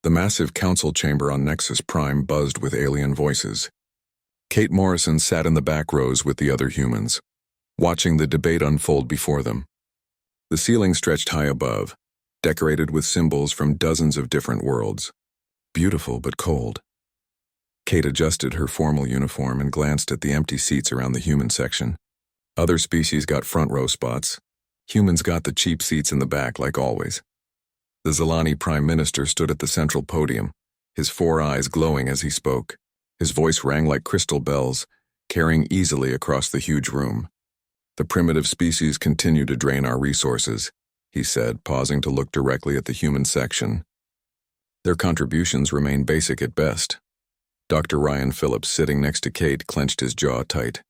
The massive council chamber on Nexus Prime buzzed with alien voices. Kate Morrison sat in the back rows with the other humans, watching the debate unfold before them. The ceiling stretched high above, decorated with symbols from dozens of different worlds. Beautiful but cold. Kate adjusted her formal uniform and glanced at the empty seats around the human section. Other species got front row spots. Humans got the cheap seats in the back, like always. The Zilani Prime Minister stood at the central podium, his 4 eyes glowing as he spoke. His voice rang like crystal bells, carrying easily across the huge room. "The primitive species continue to drain our resources," he said, pausing to look directly at the human section. "Their contributions remain basic at best." Dr. Ryan Phillips, sitting next to Kate, clenched his jaw tight.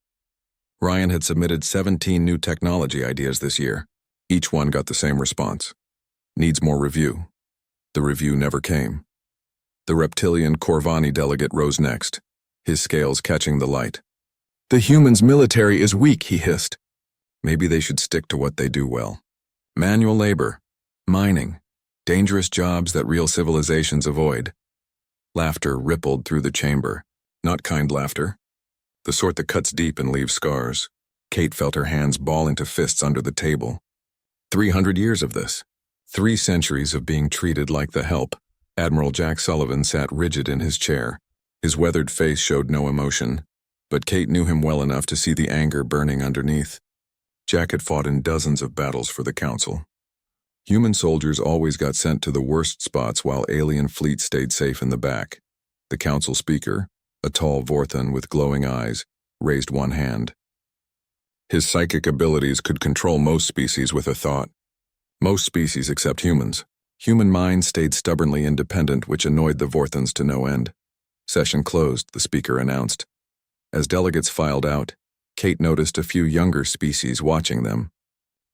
Ryan had submitted 17 new technology ideas this year. Each one got the same response. "Needs more review." The review never came. The reptilian Corvani delegate rose next, his scales catching the light. "The humans' military is weak," he hissed. "Maybe they should stick to what they do well. Manual labor, mining, dangerous jobs that real civilizations avoid." Laughter rippled through the chamber, not kind laughter. The sort that cuts deep and leaves scars. Kate felt her hands ball into fists under the table. 300 years of this. 3 centuries of being treated like the help. Admiral Jack Sullivan sat rigid in his chair. His weathered face showed no emotion, but Kate knew him well enough to see the anger burning underneath. Jack had fought in dozens of battles for the Council. Human soldiers always got sent to the worst spots while alien fleets stayed safe in the back. The Council speaker, a tall Vorthan with glowing eyes, raised one hand. His psychic abilities could control most species with a thought. Most species except humans. Human minds stayed stubbornly independent, which annoyed the Vorthans to no end. "Session closed," the speaker announced. As delegates filed out, Kate noticed a few younger species watching them.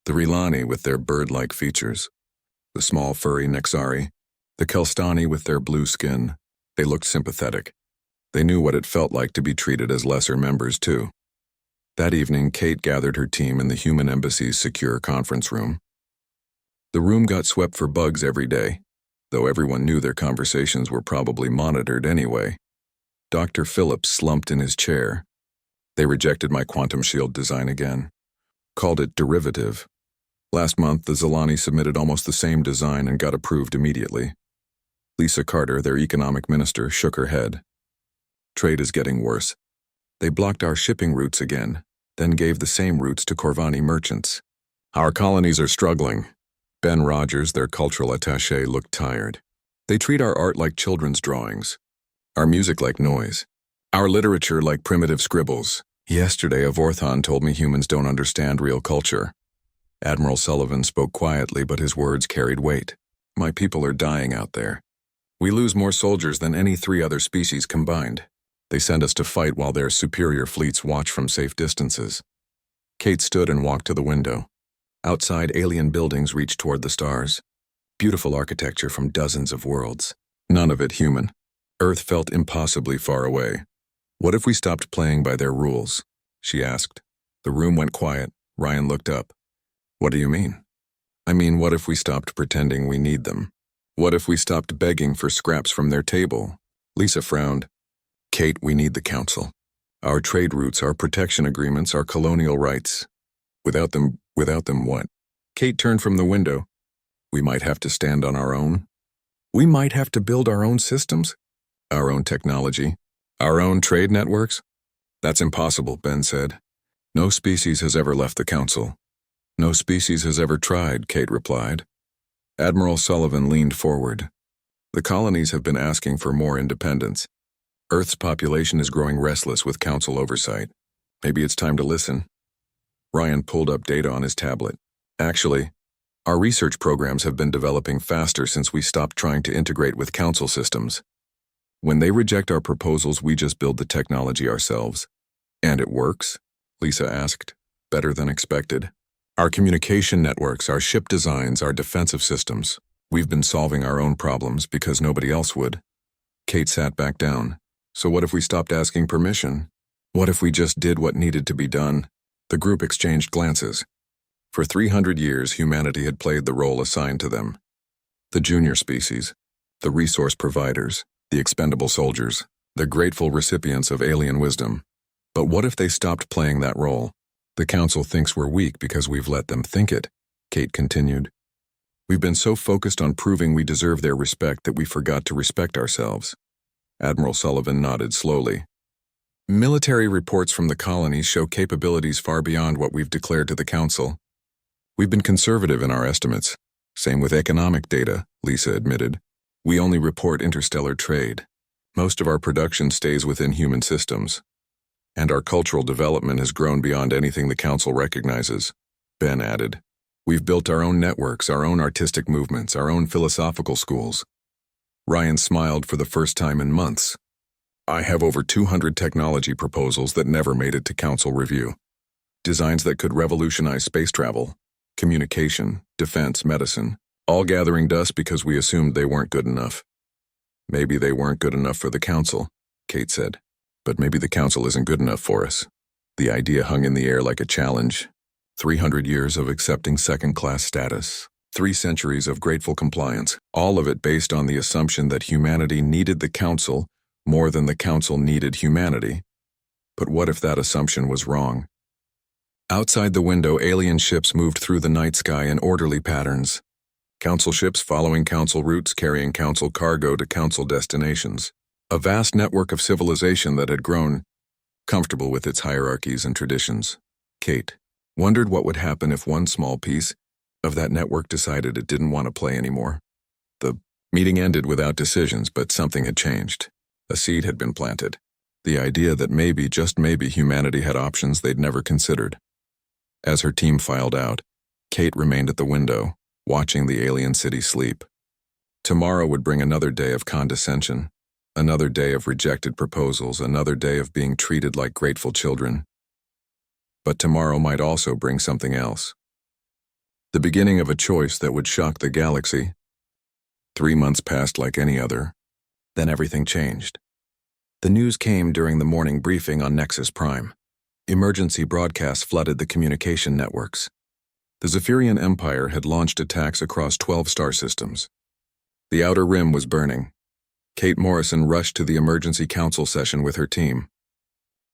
The Rilani with their bird-like features, the small furry Nexari, the Kelstani with their blue skin. They looked sympathetic. They knew what it felt like to be treated as lesser members, too. That evening, Kate gathered her team in the Human Embassy's secure conference room. The room got swept for bugs every day, though everyone knew their conversations were probably monitored anyway. Dr. Phillips slumped in his chair. "They rejected my quantum shield design again. Called it derivative. Last month, the Zilani submitted almost the same design and got approved immediately." Lisa Carter, their economic minister, shook her head. "Trade is getting worse. They blocked our shipping routes again, then gave the same routes to Corvani merchants. Our colonies are struggling." Ben Rogers, their cultural attaché, looked tired. "They treat our art like children's drawings, our music like noise, our literature like primitive scribbles. Yesterday, a Vorthan told me humans don't understand real culture." Admiral Sullivan spoke quietly, but his words carried weight. "My people are dying out there. We lose more soldiers than any 3 other species combined. They send us to fight while their superior fleets watch from safe distances." Kate stood and walked to the window. Outside, alien buildings reached toward the stars. Beautiful architecture from dozens of worlds. None of it human. Earth felt impossibly far away. "What if we stopped playing by their rules?" she asked. The room went quiet. Ryan looked up. "What do you mean?" "I mean, what if we stopped pretending we need them? What if we stopped begging for scraps from their table?" Lisa frowned. "Kate, we need the Council. Our trade routes, our protection agreements, our colonial rights. Without them what?" Kate turned from the window. "We might have to stand on our own. We might have to build our own systems, our own technology, our own trade networks." "That's impossible," Ben said. "No species has ever left the Council." "No species has ever tried," Kate replied. Admiral Sullivan leaned forward. "The colonies have been asking for more independence. Earth's population is growing restless with Council oversight. Maybe it's time to listen." Ryan pulled up data on his tablet. "Actually, our research programs have been developing faster since we stopped trying to integrate with Council systems. When they reject our proposals, we just build the technology ourselves." "And it works?" Lisa asked. "Better than expected. Our communication networks, our ship designs, our defensive systems. We've been solving our own problems because nobody else would." Kate sat back down. "So what if we stopped asking permission? What if we just did what needed to be done?" The group exchanged glances. For 300 years, humanity had played the role assigned to them. The junior species. the resource providers, the expendable soldiers, the grateful recipients of alien wisdom. But what if they stopped playing that role? The Council thinks we're weak because we've let them think it, Kate continued. We've been so focused on proving we deserve their respect that we forgot to respect ourselves. Admiral Sullivan nodded slowly. Military reports from the colonies show capabilities far beyond what we've declared to the Council. We've been conservative in our estimates. Same with economic data, Lisa admitted. We only report interstellar trade. Most of our production stays within human systems. And our cultural development has grown beyond anything the Council recognizes, Ben added. We've built our own networks, our own artistic movements, our own philosophical schools. Ryan smiled for the first time in months. I have over 200 technology proposals that never made it to Council review. Designs that could revolutionize space travel, communication, defense, medicine, all gathering dust because we assumed they weren't good enough. Maybe they weren't good enough for the Council, Kate said. But maybe the Council isn't good enough for us. The idea hung in the air like a challenge. 300 years of accepting second-class status. 3 centuries of grateful compliance, all of it based on the assumption that humanity needed the Council more than the Council needed humanity. But what if that assumption was wrong? Outside the window, alien ships moved through the night sky in orderly patterns. Council ships following Council routes, carrying Council cargo to Council destinations. A vast network of civilization that had grown comfortable with its hierarchies and traditions. Kate wondered what would happen if one small piece of that network decided it didn't want to play anymore. The meeting ended without decisions, but something had changed. A seed had been planted. The idea that maybe, just maybe, humanity had options they'd never considered. As her team filed out, Kate remained at the window, watching the alien city sleep. Tomorrow would bring another day of condescension, another day of rejected proposals, another day of being treated like grateful children. But tomorrow might also bring something else. The beginning of a choice that would shock the galaxy. 3 months passed like any other. Then everything changed. The news came during the morning briefing on Nexus Prime. Emergency broadcasts flooded the communication networks. The Zephyrian Empire had launched attacks across 12 star systems. The Outer Rim was burning. Kate Morrison rushed to the emergency council session with her team.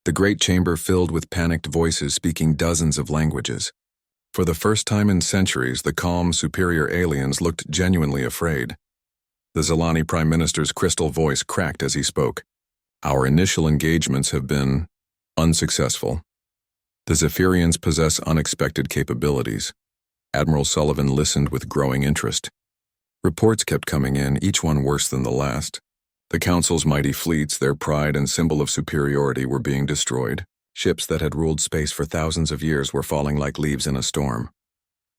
The great chamber filled with panicked voices speaking dozens of languages. For the first time in centuries, the calm, superior aliens looked genuinely afraid. The Zalani Prime Minister's crystal voice cracked as he spoke. Our initial engagements have been unsuccessful. The Zephyrians possess unexpected capabilities. Admiral Sullivan listened with growing interest. Reports kept coming in, each one worse than the last. The Council's mighty fleets, their pride and symbol of superiority, were being destroyed. Ships that had ruled space for thousands of years were falling like leaves in a storm.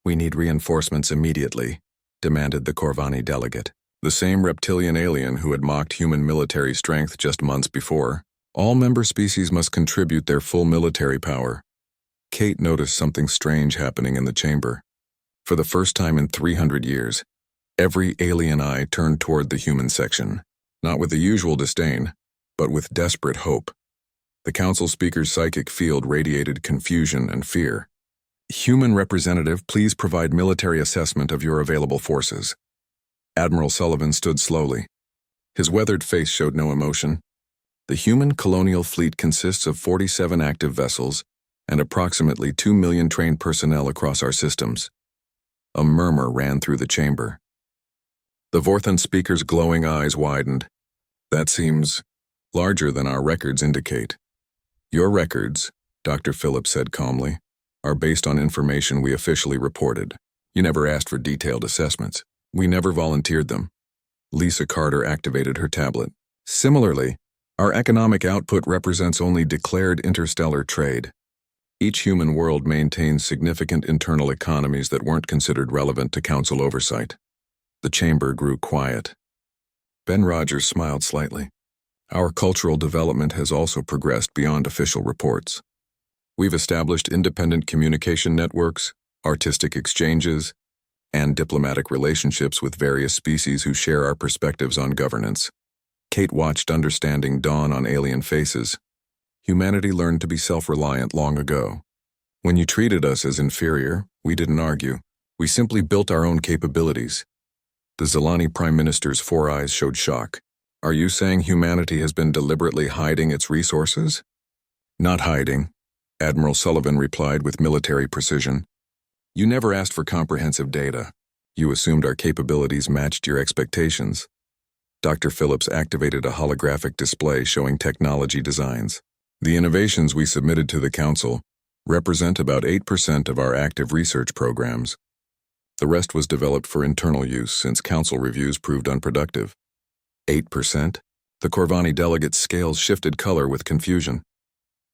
We need reinforcements immediately, demanded the Corvani delegate, the same reptilian alien who had mocked human military strength just months before. All member species must contribute their full military power. Kate noticed something strange happening in the chamber. For the first time in 300 years, every alien eye turned toward the human section, not with the usual disdain, but with desperate hope. The Council speaker's psychic field radiated confusion and fear. Human representative, please provide military assessment of your available forces. Admiral Sullivan stood slowly. His weathered face showed no emotion. The human colonial fleet consists of 47 active vessels and approximately 2 million trained personnel across our systems. A murmur ran through the chamber. The Vorthan speaker's glowing eyes widened. That seems larger than our records indicate. Your records, Dr. Phillips said calmly, are based on information we officially reported. You never asked for detailed assessments. We never volunteered them. Lisa Carter activated her tablet. Similarly, our economic output represents only declared interstellar trade. Each human world maintains significant internal economies that weren't considered relevant to Council oversight. The chamber grew quiet. Ben Rogers smiled slightly. Our cultural development has also progressed beyond official reports. We've established independent communication networks, artistic exchanges, and diplomatic relationships with various species who share our perspectives on governance. Kate watched understanding dawn on alien faces. Humanity learned to be self-reliant long ago. When you treated us as inferior, we didn't argue. We simply built our own capabilities. The Zilani Prime Minister's 4 eyes showed shock. Are you saying humanity has been deliberately hiding its resources? Not hiding, Admiral Sullivan replied with military precision. You never asked for comprehensive data. You assumed our capabilities matched your expectations. Dr. Phillips activated a holographic display showing technology designs. The innovations we submitted to the Council represent about 8% of our active research programs. The rest was developed for internal use since Council reviews proved unproductive. 8%? The Corvani delegate's scales shifted color with confusion.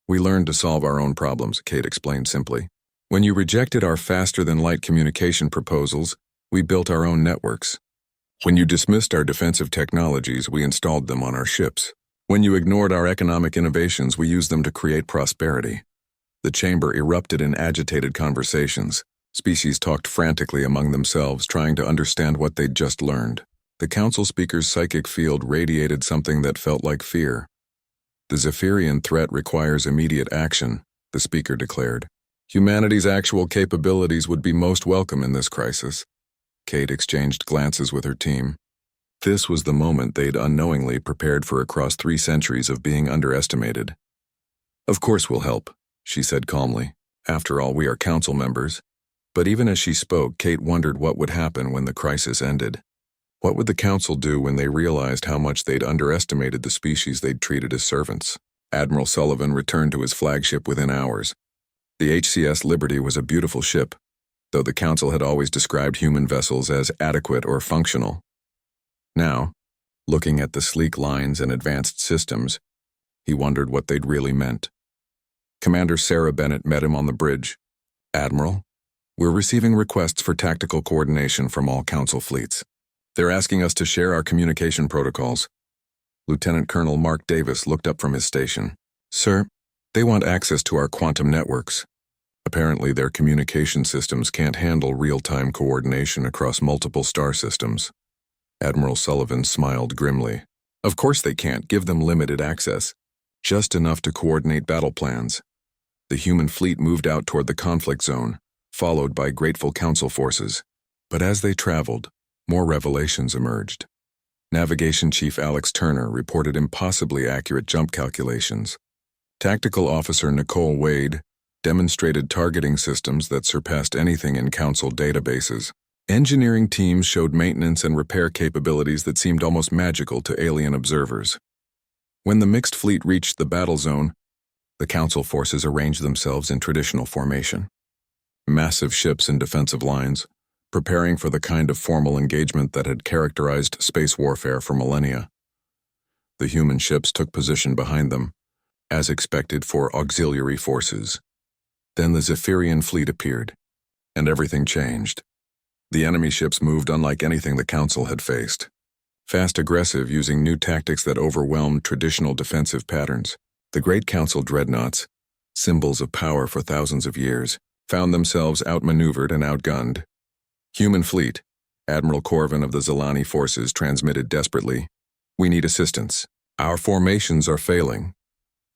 We learned to solve our own problems, Kate explained simply. When you rejected our faster-than-light communication proposals, we built our own networks. When you dismissed our defensive technologies, we installed them on our ships. When you ignored our economic innovations, we used them to create prosperity. The chamber erupted in agitated conversations. Species talked frantically among themselves, trying to understand what they'd just learned. The Council speaker's psychic field radiated something that felt like fear. The Zephyrian threat requires immediate action, the speaker declared. Humanity's actual capabilities would be most welcome in this crisis. Kate exchanged glances with her team. This was the moment they'd unknowingly prepared for across 3 centuries of being underestimated. Of course we'll help, she said calmly. After all, we are Council members. But even as she spoke, Kate wondered what would happen when the crisis ended. What would the Council do when they realized how much they'd underestimated the species they'd treated as servants? Admiral Sullivan returned to his flagship within hours. The HCS Liberty was a beautiful ship, though the Council had always described human vessels as adequate or functional. Now, looking at the sleek lines and advanced systems, he wondered what they'd really meant. Commander Sarah Bennett met him on the bridge. Admiral, we're receiving requests for tactical coordination from all Council fleets. They're asking us to share our communication protocols. Lieutenant Colonel Mark Davis looked up from his station. Sir, they want access to our quantum networks. Apparently, their communication systems can't handle real-time coordination across multiple star systems. Admiral Sullivan smiled grimly. Of course they can't. Give them limited access. Just enough to coordinate battle plans. The human fleet moved out toward the conflict zone, followed by grateful Council forces. But as they traveled, more revelations emerged. Navigation Chief Alex Turner reported impossibly accurate jump calculations. Tactical Officer Nicole Wade demonstrated targeting systems that surpassed anything in Council databases. Engineering teams showed maintenance and repair capabilities that seemed almost magical to alien observers. When the mixed fleet reached the battle zone, the Council forces arranged themselves in traditional formation. Massive ships and defensive lines, preparing for the kind of formal engagement that had characterized space warfare for millennia. The human ships took position behind them, as expected for auxiliary forces. Then the Zephyrian fleet appeared, and everything changed. The enemy ships moved unlike anything the Council had faced. Fast aggressive, using new tactics that overwhelmed traditional defensive patterns. The Great Council dreadnoughts, symbols of power for thousands of years, found themselves outmaneuvered and outgunned. Human fleet, Admiral Corvin of the Zilani forces transmitted desperately. We need assistance. Our formations are failing.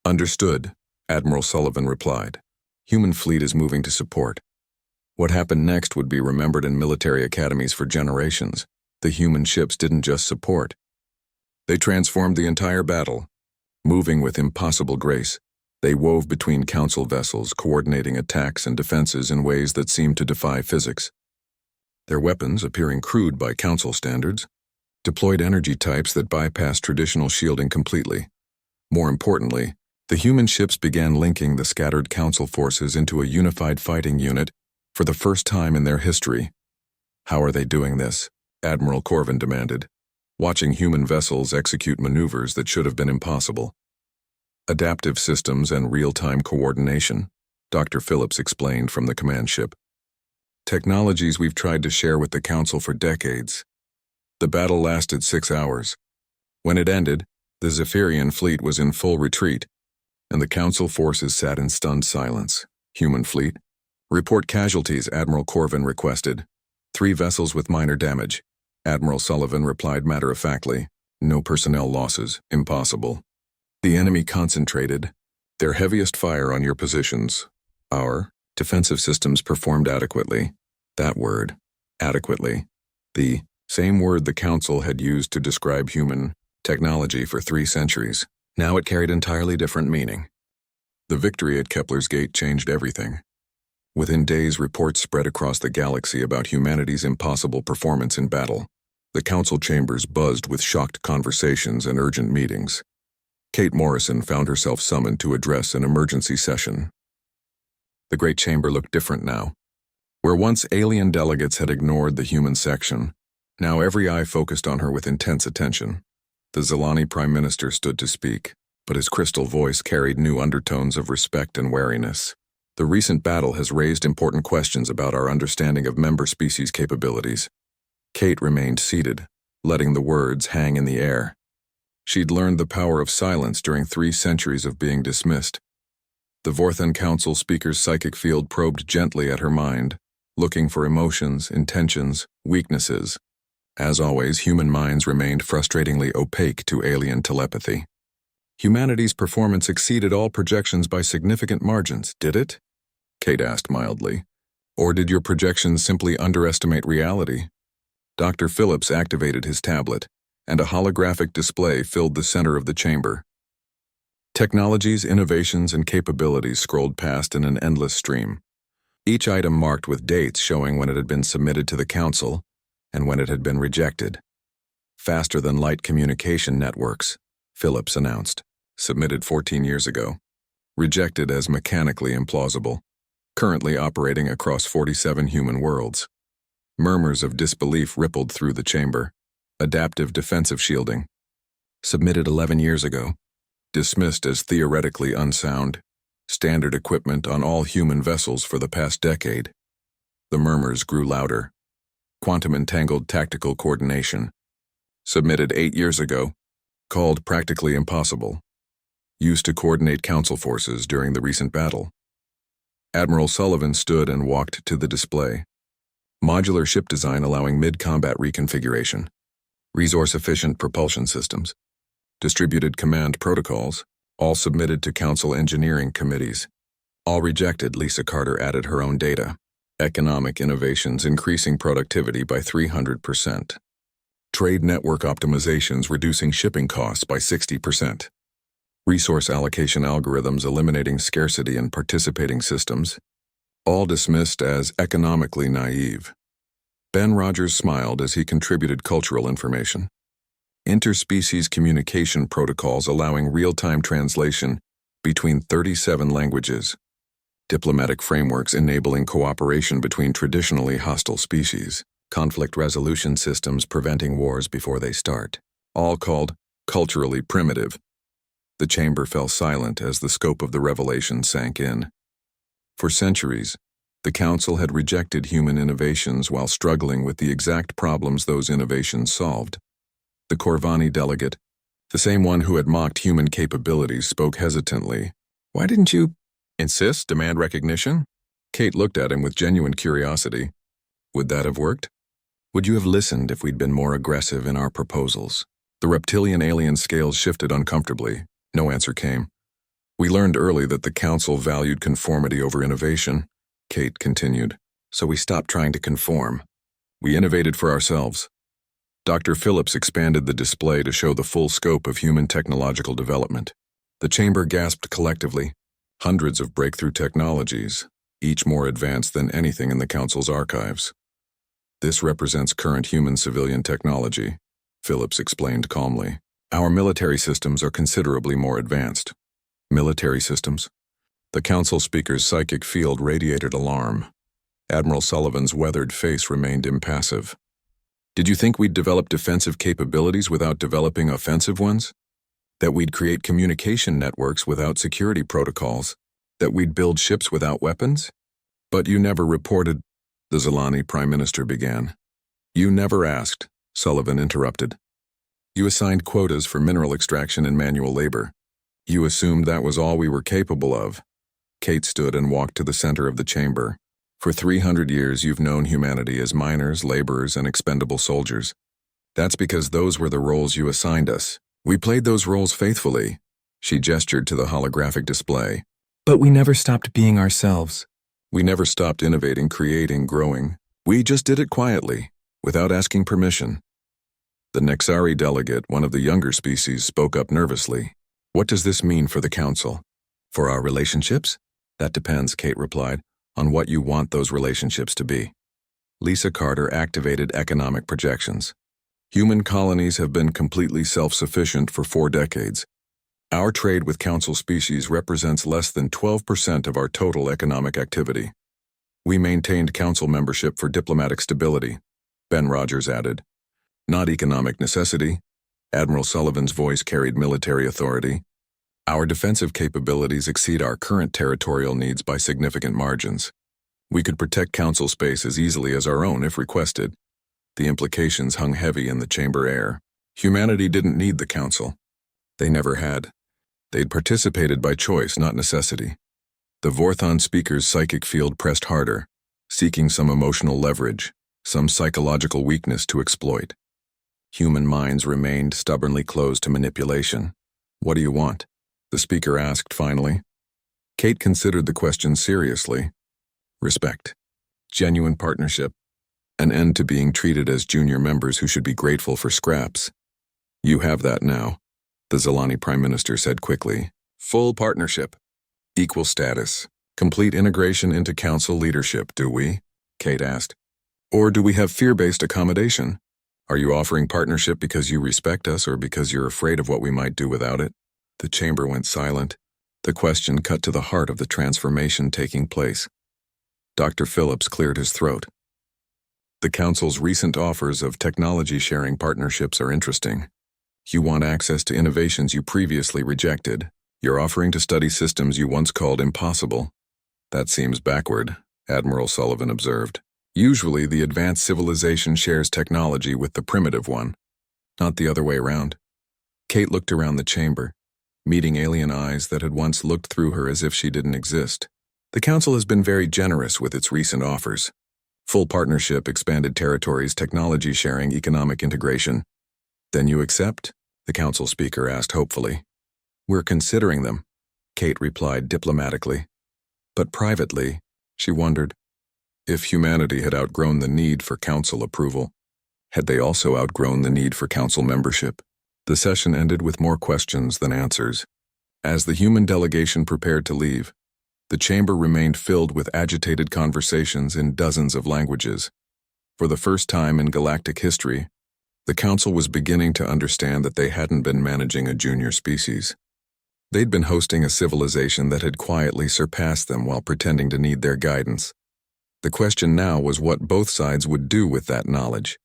Understood, Admiral Sullivan replied. Human fleet is moving to support. What happened next would be remembered in military academies for generations. The human ships didn't just support. They transformed the entire battle. Moving with impossible grace, they wove between Council vessels, coordinating attacks and defenses in ways that seemed to defy physics. Their weapons, appearing crude by Council standards, deployed energy types that bypassed traditional shielding completely. More importantly, the human ships began linking the scattered Council forces into a unified fighting unit for the first time in their history. How are they doing this? Admiral Corvin demanded, watching human vessels execute maneuvers that should have been impossible. Adaptive systems and real-time coordination, Dr. Phillips explained from the command ship. Technologies we've tried to share with the Council for decades. The battle lasted 6 hours. When it ended, the Zephyrian fleet was in full retreat, and the Council forces sat in stunned silence. Human fleet? Report casualties, Admiral Corvin requested. 3 vessels with minor damage. Admiral Sullivan replied matter-of-factly. No personnel losses. Impossible. The enemy concentrated their heaviest fire on your positions. Our defensive systems performed adequately. That word, adequately. The Same word the Council had used to describe human technology for 3 centuries. Now it carried entirely different meaning. The victory at Kepler's Gate changed everything. Within days, reports spread across the galaxy about humanity's impossible performance in battle. The Council chambers buzzed with shocked conversations and urgent meetings. Kate Morrison found herself summoned to address an emergency session. The Great Chamber looked different now. Where once alien delegates had ignored the human section, now every eye focused on her with intense attention. The Zilani Prime Minister stood to speak, but his crystal voice carried new undertones of respect and wariness. The recent battle has raised important questions about our understanding of member species' capabilities. Kate remained seated, letting the words hang in the air. She'd learned the power of silence during 3 centuries of being dismissed. The Vorthan Council speaker's psychic field probed gently at her mind, looking for emotions, intentions, weaknesses. As always, human minds remained frustratingly opaque to alien telepathy. Humanity's performance exceeded all projections by significant margins, did it? Kate asked mildly. Or did your projections simply underestimate reality? Dr. Phillips activated his tablet, and a holographic display filled the center of the chamber. Technologies, innovations, and capabilities scrolled past in an endless stream. Each item marked with dates showing when it had been submitted to the Council and when it had been rejected. Faster-than-light communication networks, Phillips announced, submitted 14 years ago. Rejected as mechanically implausible. Currently operating across 47 human worlds. Murmurs of disbelief rippled through the chamber. Adaptive defensive shielding. Submitted 11 years ago. Dismissed as theoretically unsound. Standard equipment on all human vessels for the past decade. The murmurs grew louder. Quantum-entangled tactical coordination. Submitted 8 years ago. Called practically impossible. Used to coordinate Council forces during the recent battle. Admiral Sullivan stood and walked to the display. Modular ship design allowing mid-combat reconfiguration. Resource-efficient propulsion systems. Distributed command protocols, all submitted to Council engineering committees. All rejected, Lisa Carter added her own data. Economic innovations increasing productivity by 300%. Trade network optimizations reducing shipping costs by 60%. Resource allocation algorithms eliminating scarcity in participating systems. All dismissed as economically naive. Ben Rogers smiled as he contributed cultural information. Interspecies communication protocols allowing real-time translation between 37 languages. Diplomatic frameworks enabling cooperation between traditionally hostile species. Conflict resolution systems preventing wars before they start. All called culturally primitive. The chamber fell silent as the scope of the revelation sank in. For centuries, the Council had rejected human innovations while struggling with the exact problems those innovations solved. The Corvani delegate, the same one who had mocked human capabilities, spoke hesitantly. Why didn't you insist, demand recognition? Kate looked at him with genuine curiosity. Would that have worked? Would you have listened if we'd been more aggressive in our proposals? The reptilian-alien scales shifted uncomfortably. No answer came. We learned early that the Council valued conformity over innovation, Kate continued. So we stopped trying to conform. We innovated for ourselves. Dr. Phillips expanded the display to show the full scope of human technological development. The chamber gasped collectively. Hundreds of breakthrough technologies, each more advanced than anything in the Council's archives. This represents current human-civilian technology, Phillips explained calmly. Our military systems are considerably more advanced. Military systems? The Council speaker's psychic field radiated alarm. Admiral Sullivan's weathered face remained impassive. Did you think we'd develop defensive capabilities without developing offensive ones? That we'd create communication networks without security protocols? That we'd build ships without weapons? But you never reported, the Zilani Prime Minister began. You never asked, Sullivan interrupted. You assigned quotas for mineral extraction and manual labor. You assumed that was all we were capable of. Kate stood and walked to the center of the chamber. For 300 years you've known humanity as miners, laborers, and expendable soldiers. That's because those were the roles you assigned us. We played those roles faithfully. She gestured to the holographic display. But we never stopped being ourselves. We never stopped innovating, creating, growing. We just did it quietly. without asking permission. The Nexari delegate, one of the younger species, spoke up nervously. What does this mean for the council? For our relationships? That depends, Kate replied, on what you want those relationships to be. Lisa Carter activated economic projections. Human colonies have been completely self-sufficient for 4 decades. Our trade with council species represents less than 12% of our total economic activity. We maintained council membership for diplomatic stability, Ben Rogers added. Not economic necessity. Admiral Sullivan's voice carried military authority. Our defensive capabilities exceed our current territorial needs by significant margins. We could protect council space as easily as our own if requested. The implications hung heavy in the chamber air. Humanity didn't need the council. They never had. They'd participated by choice, not necessity. The Vorthon speaker's psychic field pressed harder, seeking some emotional leverage, some psychological weakness to exploit. Human minds remained stubbornly closed to manipulation. What do you want? The speaker asked finally. Kate considered the question seriously. Respect. Genuine partnership. An end to being treated as junior members who should be grateful for scraps. You have that now, the Zelani Prime Minister said quickly. Full partnership. Equal status. Complete integration into council leadership, do we? Kate asked. Or do we have fear-based accommodation? Are you offering partnership because you respect us or because you're afraid of what we might do without it? The chamber went silent. The question cut to the heart of the transformation taking place. Dr. Phillips cleared his throat. The council's recent offers of technology-sharing partnerships are interesting. You want access to innovations you previously rejected. You're offering to study systems you once called impossible. That seems backward, Admiral Sullivan observed. Usually, the advanced civilization shares technology with the primitive one, not the other way around. Kate looked around the chamber, meeting alien eyes that had once looked through her as if she didn't exist. The council has been very generous with its recent offers. Full partnership, expanded territories, technology sharing, economic integration. Then you accept? The council speaker asked hopefully. We're considering them, Kate replied diplomatically. But privately, she wondered, if humanity had outgrown the need for council approval, had they also outgrown the need for council membership? The session ended with more questions than answers. As the human delegation prepared to leave, the chamber remained filled with agitated conversations in dozens of languages. For the first time in galactic history, the council was beginning to understand that they hadn't been managing a junior species. They'd been hosting a civilization that had quietly surpassed them while pretending to need their guidance. The question now was what both sides would do with that knowledge.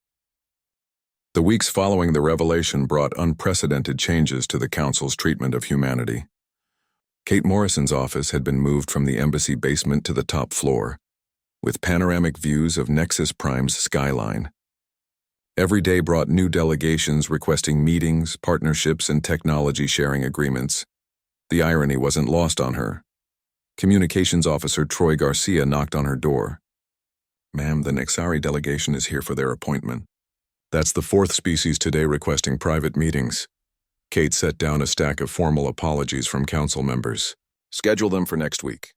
The weeks following the revelation brought unprecedented changes to the council's treatment of humanity. Kate Morrison's office had been moved from the embassy basement to the top floor, with panoramic views of Nexus Prime's skyline. Every day brought new delegations requesting meetings, partnerships, and technology-sharing agreements. The irony wasn't lost on her. Communications Officer Troy Garcia knocked on her door. Ma'am, the Nexari delegation is here for their appointment. That's the 4th species today requesting private meetings. Kate set down a stack of formal apologies from council members. Schedule them for next week.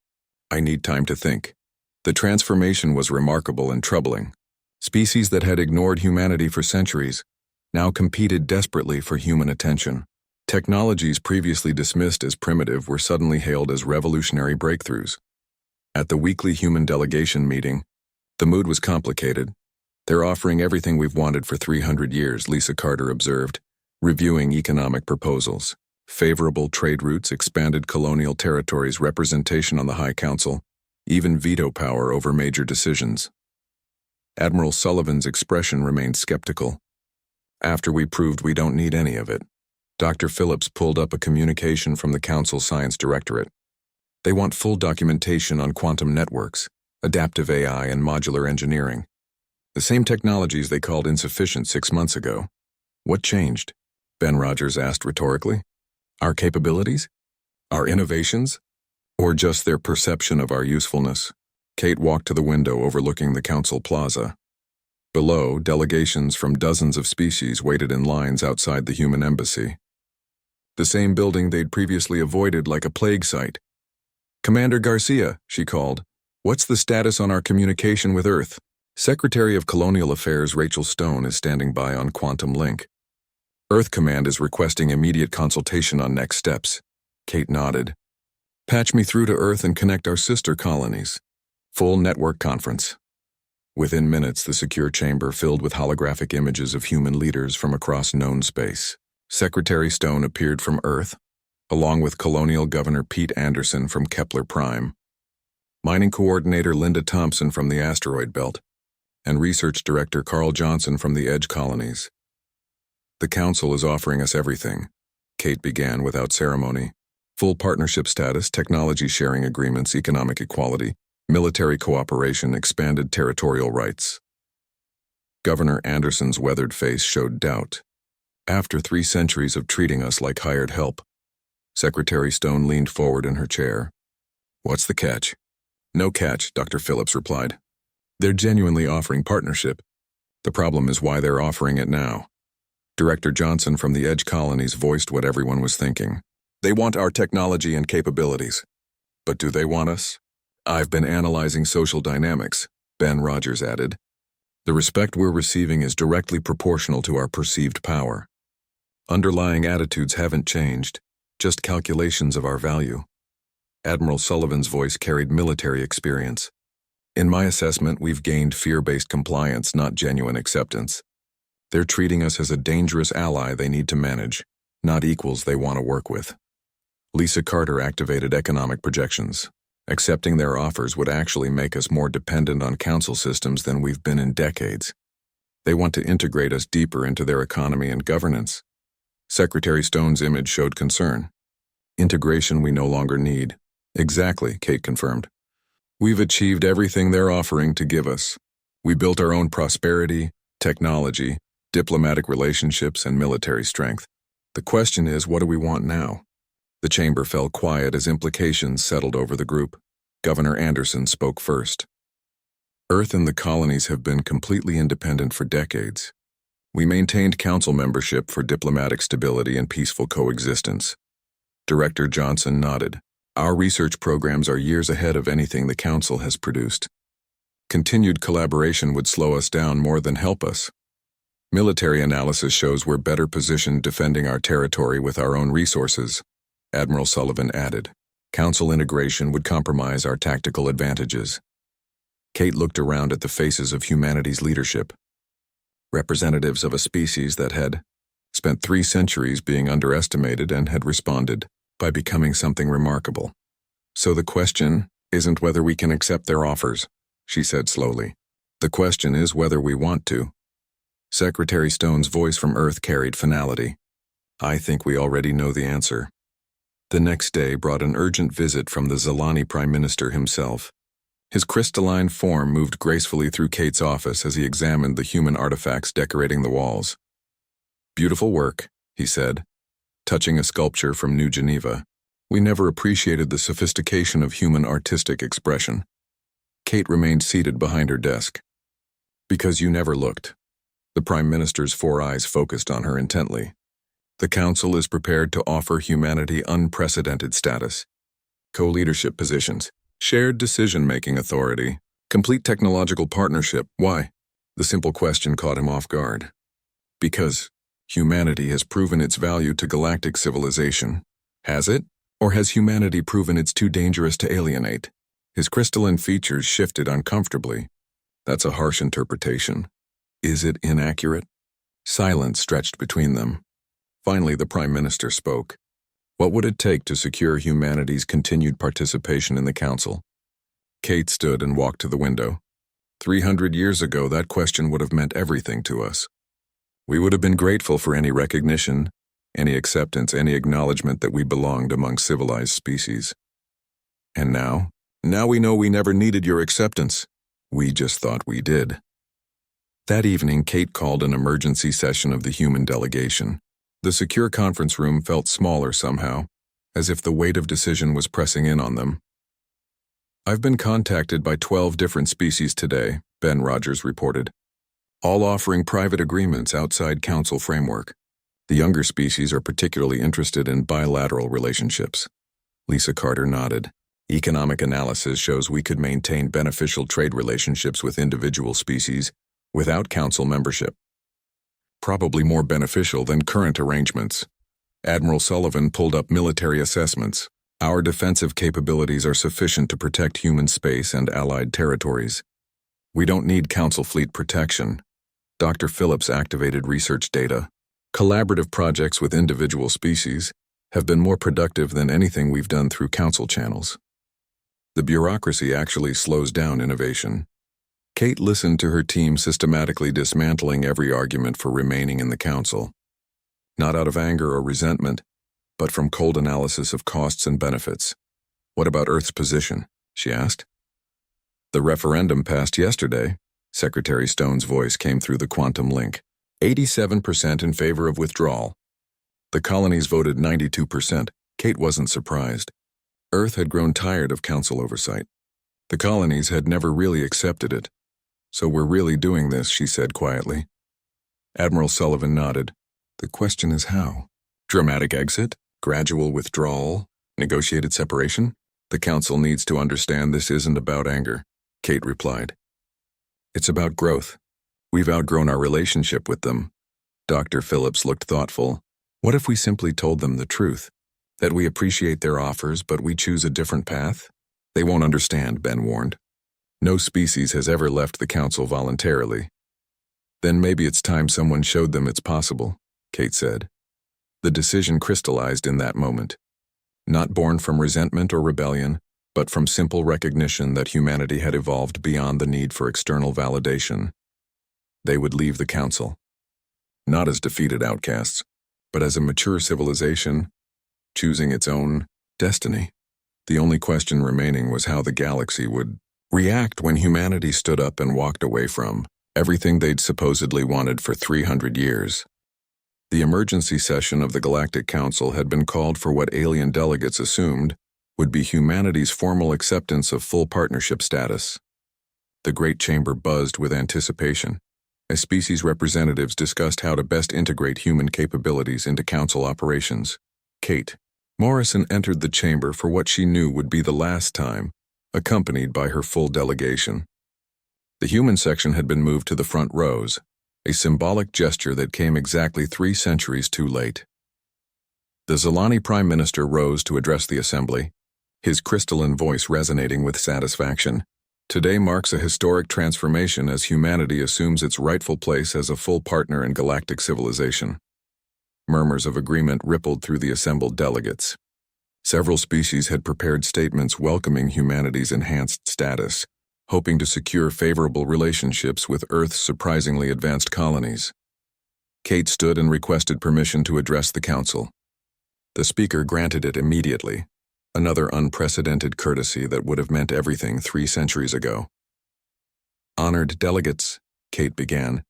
I need time to think. The transformation was remarkable and troubling. Species that had ignored humanity for centuries now competed desperately for human attention. Technologies previously dismissed as primitive were suddenly hailed as revolutionary breakthroughs. At the weekly human delegation meeting, the mood was complicated. They're offering everything we've wanted for 300 years, Lisa Carter observed, reviewing economic proposals. Favorable trade routes, expanded colonial territories, representation on the High Council, even veto power over major decisions. Admiral Sullivan's expression remained skeptical. After we proved we don't need any of it, Dr. Phillips pulled up a communication from the Council Science Directorate. They want full documentation on quantum networks, adaptive AI, and modular engineering. The same technologies they called insufficient 6 months ago. What changed? Ben Rogers asked rhetorically. Our capabilities? Our innovations? Or just their perception of our usefulness? Kate walked to the window overlooking the council plaza. Below, delegations from dozens of species waited in lines outside the human embassy. The same building they'd previously avoided like a plague site. Commander Garcia, she called, what's the status on our communication with Earth? Secretary of Colonial Affairs Rachel Stone is standing by on Quantum Link. Earth Command is requesting immediate consultation on next steps. Kate nodded. Patch me through to Earth and connect our sister colonies. Full network conference. Within minutes, the secure chamber filled with holographic images of human leaders from across known space. Secretary Stone appeared from Earth, along with Colonial Governor Pete Anderson from Kepler Prime, Mining Coordinator Linda Thompson from the Asteroid Belt, and Research Director Carl Johnson from the Edge Colonies. The Council is offering us everything, Kate began without ceremony. Full partnership status, technology sharing agreements, economic equality, military cooperation, expanded territorial rights. Governor Anderson's weathered face showed doubt. After 3 centuries of treating us like hired help. Secretary Stone leaned forward in her chair. What's the catch? No catch, Dr. Phillips replied. They're genuinely offering partnership. The problem is why they're offering it now. Director Johnson from the Edge Colonies voiced what everyone was thinking. They want our technology and capabilities. But do they want us? I've been analyzing social dynamics, Ben Rogers added. The respect we're receiving is directly proportional to our perceived power. Underlying attitudes haven't changed, just calculations of our value. Admiral Sullivan's voice carried military experience. In my assessment, we've gained fear-based compliance, not genuine acceptance. They're treating us as a dangerous ally they need to manage, not equals they want to work with. Lisa Carter activated economic projections. Accepting their offers would actually make us more dependent on council systems than we've been in decades. They want to integrate us deeper into their economy and governance. Secretary Stone's image showed concern. Integration we no longer need. Exactly, Kate confirmed. We've achieved everything they're offering to give us. We built our own prosperity, technology, diplomatic relationships, and military strength. The question is, what do we want now? The chamber fell quiet as implications settled over the group. Governor Anderson spoke first. Earth and the colonies have been completely independent for decades. We maintained council membership for diplomatic stability and peaceful coexistence. Director Johnson nodded. Our research programs are years ahead of anything the council has produced. Continued collaboration would slow us down more than help us. Military analysis shows we're better positioned defending our territory with our own resources. Admiral Sullivan added. Council integration would compromise our tactical advantages. Kate looked around at the faces of humanity's leadership. Representatives of a species that had spent 3 centuries being underestimated and had responded by becoming something remarkable. So the question isn't whether we can accept their offers, she said slowly. The question is whether we want to. Secretary Stone's voice from Earth carried finality. I think we already know the answer. The next day brought an urgent visit from the Zalani Prime Minister himself. His crystalline form moved gracefully through Kate's office as he examined the human artifacts decorating the walls. Beautiful work, he said, touching a sculpture from New Geneva. We never appreciated the sophistication of human artistic expression. Kate remained seated behind her desk. Because you never looked. The Prime Minister's 4 eyes focused on her intently. The Council is prepared to offer humanity unprecedented status. Co-leadership positions, shared decision-making authority, complete technological partnership. Why? The simple question caught him off guard. Because humanity has proven its value to galactic civilization. Has it? Or has humanity proven it's too dangerous to alienate? His crystalline features shifted uncomfortably. That's a harsh interpretation. Is it inaccurate? Silence stretched between them. Finally, the Prime Minister spoke. What would it take to secure humanity's continued participation in the Council? Kate stood and walked to the window. 300 years ago, that question would have meant everything to us. We would have been grateful for any recognition, any acceptance, any acknowledgement that we belonged among civilized species. And now? Now we know we never needed your acceptance. We just thought we did. That evening, Kate called an emergency session of the human delegation. The secure conference room felt smaller somehow, as if the weight of decision was pressing in on them. I've been contacted by 12 different species today, Ben Rogers reported, all offering private agreements outside council framework. The younger species are particularly interested in bilateral relationships. Lisa Carter nodded. Economic analysis shows we could maintain beneficial trade relationships with individual species without council membership. Probably more beneficial than current arrangements. Admiral Sullivan pulled up military assessments. Our defensive capabilities are sufficient to protect human space and allied territories. We don't need council fleet protection. Dr. Phillips activated research data. Collaborative projects with individual species have been more productive than anything we've done through council channels. The bureaucracy actually slows down innovation. Kate listened to her team systematically dismantling every argument for remaining in the council. Not out of anger or resentment, but from cold analysis of costs and benefits. What about Earth's position? She asked. The referendum passed yesterday. Secretary Stone's voice came through the quantum link. 87% in favor of withdrawal. The colonies voted 92%. Kate wasn't surprised. Earth had grown tired of council oversight. The colonies had never really accepted it. So we're really doing this, she said quietly. Admiral Sullivan nodded. The question is how? Dramatic exit? Gradual withdrawal? Negotiated separation? The council needs to understand this isn't about anger, Kate replied. It's about growth. We've outgrown our relationship with them. Dr. Phillips looked thoughtful. What if we simply told them the truth? That we appreciate their offers, but we choose a different path? They won't understand, Ben warned. No species has ever left the council voluntarily. Then maybe it's time someone showed them it's possible, Kate said. The decision crystallized in that moment. Not born from resentment or rebellion, but from simple recognition that humanity had evolved beyond the need for external validation. They would leave the council. Not as defeated outcasts, but as a mature civilization, choosing its own destiny. The only question remaining was how the galaxy would react when humanity stood up and walked away from everything they'd supposedly wanted for 300 years. The emergency session of the Galactic Council had been called for what alien delegates assumed would be humanity's formal acceptance of full partnership status. The Great Chamber buzzed with anticipation as species representatives discussed how to best integrate human capabilities into council operations. Kate Morrison entered the chamber for what she knew would be the last time, accompanied by her full delegation. The human section had been moved to the front rows, a symbolic gesture that came exactly 3 centuries too late. The Zilani Prime Minister rose to address the assembly, his crystalline voice resonating with satisfaction. Today marks a historic transformation as humanity assumes its rightful place as a full partner in galactic civilization. Murmurs of agreement rippled through the assembled delegates. Several species had prepared statements welcoming humanity's enhanced status, hoping to secure favorable relationships with Earth's surprisingly advanced colonies. Kate stood and requested permission to address the council. The speaker granted it immediately, another unprecedented courtesy that would have meant everything 3 centuries ago. Honored delegates, Kate began,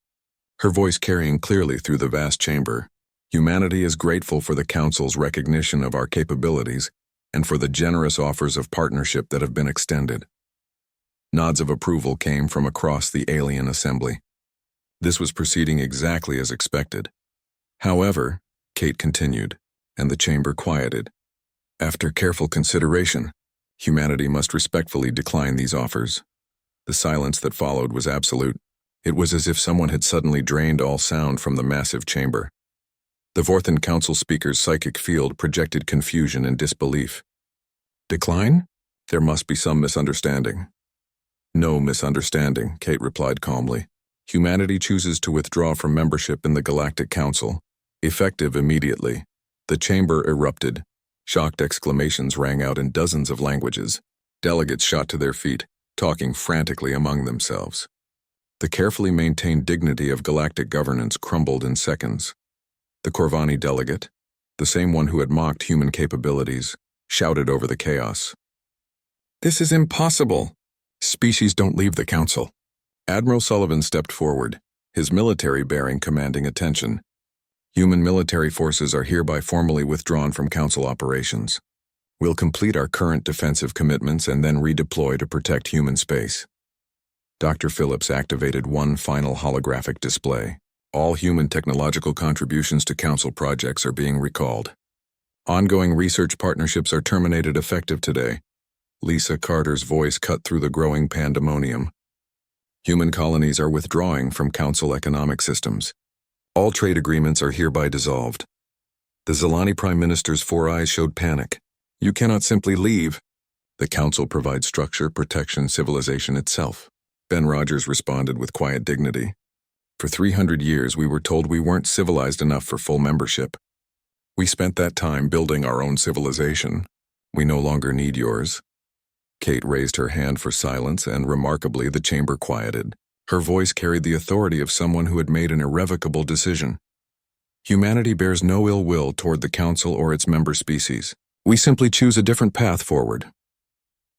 her voice carrying clearly through the vast chamber. Humanity is grateful for the Council's recognition of our capabilities and for the generous offers of partnership that have been extended. Nods of approval came from across the alien assembly. This was proceeding exactly as expected. However, Kate continued, and the chamber quieted. After careful consideration, humanity must respectfully decline these offers. The silence that followed was absolute. It was as if someone had suddenly drained all sound from the massive chamber. The Vorthan Council speaker's psychic field projected confusion and disbelief. Decline? There must be some misunderstanding. No misunderstanding, Kate replied calmly. Humanity chooses to withdraw from membership in the Galactic Council, effective immediately. The chamber erupted. Shocked exclamations rang out in dozens of languages. Delegates shot to their feet, talking frantically among themselves. The carefully maintained dignity of galactic governance crumbled in seconds. The Corvani delegate, the same one who had mocked human capabilities, shouted over the chaos. This is impossible. Species don't leave the council. Admiral Sullivan stepped forward, his military bearing commanding attention. Human military forces are hereby formally withdrawn from council operations. We'll complete our current defensive commitments and then redeploy to protect human space. Dr. Phillips activated one final holographic display. All human technological contributions to council projects are being recalled. Ongoing research partnerships are terminated effective today. Lisa Carter's voice cut through the growing pandemonium. Human colonies are withdrawing from Council economic systems. All trade agreements are hereby dissolved. The Zelani Prime Minister's four eyes showed panic. You cannot simply leave. The Council provides structure, protection, civilization itself. Ben Rogers responded with quiet dignity. For 300 years, we were told we weren't civilized enough for full membership. We spent that time building our own civilization. We no longer need yours. Kate raised her hand for silence, and remarkably, the chamber quieted. Her voice carried the authority of someone who had made an irrevocable decision. Humanity bears no ill will toward the Council or its member species. We simply choose a different path forward.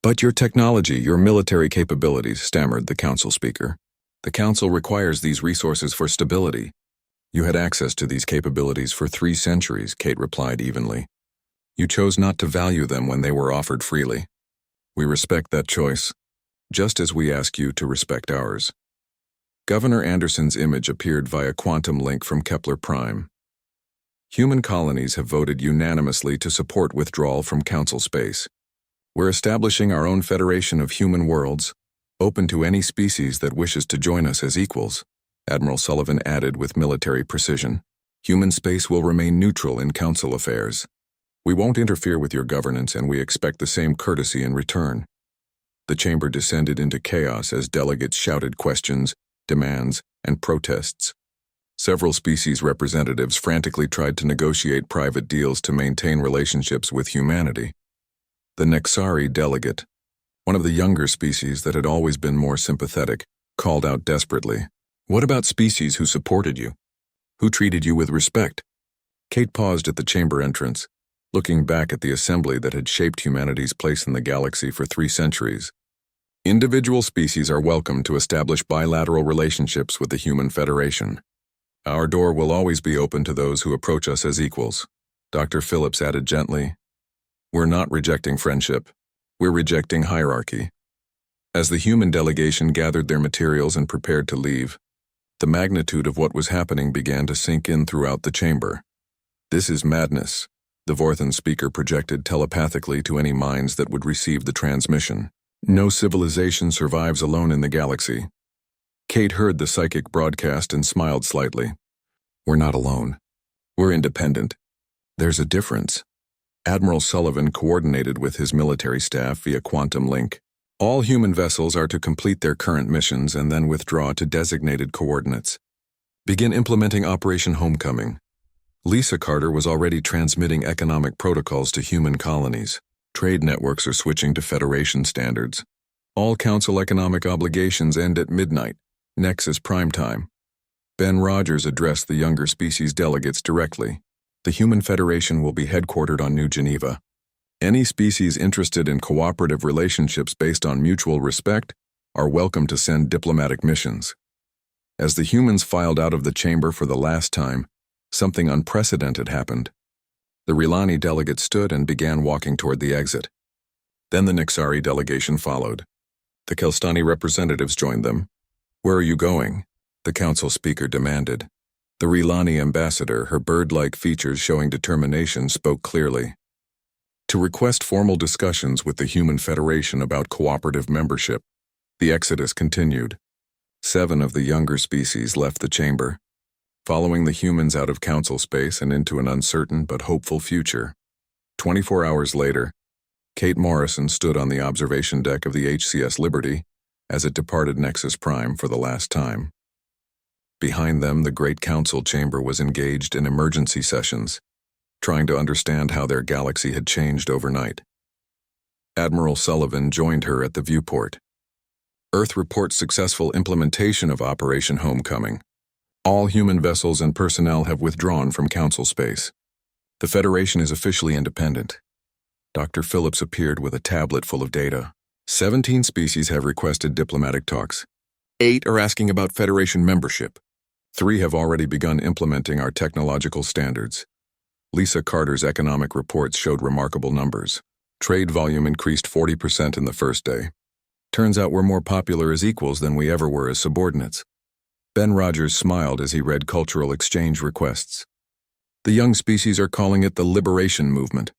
But your technology, your military capabilities, stammered the Council speaker. The Council requires these resources for stability. You had access to these capabilities for 3 centuries, Kate replied evenly. You chose not to value them when they were offered freely. We respect that choice, just as we ask you to respect ours. Governor Anderson's image appeared via quantum link from Kepler Prime. Human colonies have voted unanimously to support withdrawal from Council space. We're establishing our own federation of human worlds, open to any species that wishes to join us as equals, Admiral Sullivan added with military precision. Human space will remain neutral in Council affairs. We won't interfere with your governance, and we expect the same courtesy in return. The chamber descended into chaos as delegates shouted questions, demands, and protests. Several species representatives frantically tried to negotiate private deals to maintain relationships with humanity. The Nexari delegate, one of the younger species that had always been more sympathetic, called out desperately, "What about species who supported you? Who treated you with respect?" Kate paused at the chamber entrance, looking back at the assembly that had shaped humanity's place in the galaxy for 3 centuries. Individual species are welcome to establish bilateral relationships with the Human Federation. Our door will always be open to those who approach us as equals, Dr. Phillips added gently. We're not rejecting friendship. We're rejecting hierarchy. As the human delegation gathered their materials and prepared to leave, the magnitude of what was happening began to sink in throughout the chamber. This is madness, the Vorthan speaker projected telepathically to any minds that would receive the transmission. No civilization survives alone in the galaxy. Kate heard the psychic broadcast and smiled slightly. We're not alone. We're independent. There's a difference. Admiral Sullivan coordinated with his military staff via quantum link. All human vessels are to complete their current missions and then withdraw to designated coordinates. Begin implementing Operation Homecoming. Lisa Carter was already transmitting economic protocols to human colonies. Trade networks are switching to Federation standards. All Council economic obligations end at midnight, Nexus prime time. Ben Rogers addressed the younger species delegates directly. The Human Federation will be headquartered on New Geneva. Any species interested in cooperative relationships based on mutual respect are welcome to send diplomatic missions. As the humans filed out of the chamber for the last time, something unprecedented happened. The Rilani delegate stood and began walking toward the exit. Then the Nexari delegation followed. The Kelstani representatives joined them. Where are you going? The council speaker demanded. The Rilani ambassador, her bird-like features showing determination, spoke clearly. To request formal discussions with the Human Federation about cooperative membership. The exodus continued. 7 of the younger species left the chamber, following the humans out of council space and into an uncertain but hopeful future. 24 hours later, Kate Morrison stood on the observation deck of the HCS Liberty as it departed Nexus Prime for the last time. Behind them, the Great Council chamber was engaged in emergency sessions, trying to understand how their galaxy had changed overnight. Admiral Sullivan joined her at the viewport. Earth reports successful implementation of Operation Homecoming. All human vessels and personnel have withdrawn from Council space. The Federation is officially independent. Dr. Phillips appeared with a tablet full of data. 17 species have requested diplomatic talks. 8 are asking about Federation membership. 3 have already begun implementing our technological standards. Lisa Carter's economic reports showed remarkable numbers. Trade volume increased 40% in the first day. Turns out we're more popular as equals than we ever were as subordinates. Ben Rogers smiled as he read cultural exchange requests. The young species are calling it the Liberation Movement.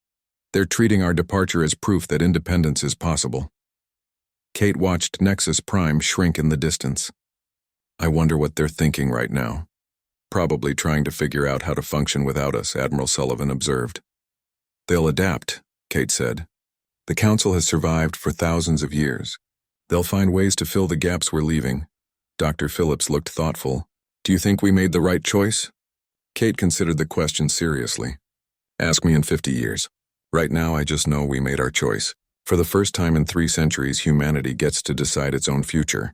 They're treating our departure as proof that independence is possible. Kate watched Nexus Prime shrink in the distance. I wonder what they're thinking right now. Probably trying to figure out how to function without us, Admiral Sullivan observed. They'll adapt, Kate said. The Council has survived for thousands of years. They'll find ways to fill the gaps we're leaving. Dr. Phillips looked thoughtful. Do you think we made the right choice? Kate considered the question seriously. Ask me in 50 years. Right now, I just know we made our choice. For the first time in 3 centuries, humanity gets to decide its own future.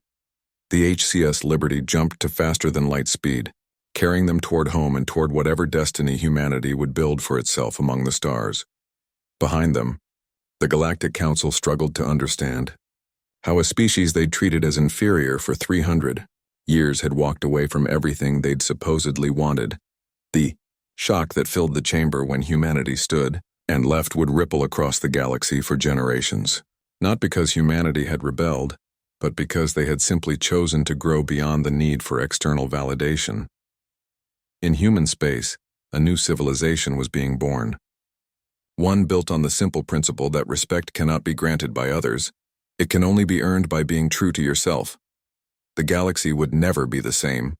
The HCS Liberty jumped to faster-than-light speed, carrying them toward home and toward whatever destiny humanity would build for itself among the stars. Behind them, the Galactic Council struggled to understand how a species they'd treated as inferior for 300 years had walked away from everything they'd supposedly wanted. The shock that filled the chamber when humanity stood and left would ripple across the galaxy for generations, not because humanity had rebelled, but because they had simply chosen to grow beyond the need for external validation. In human space, a new civilization was being born. One built on the simple principle that respect cannot be granted by others, it can only be earned by being true to yourself. The galaxy would never be the same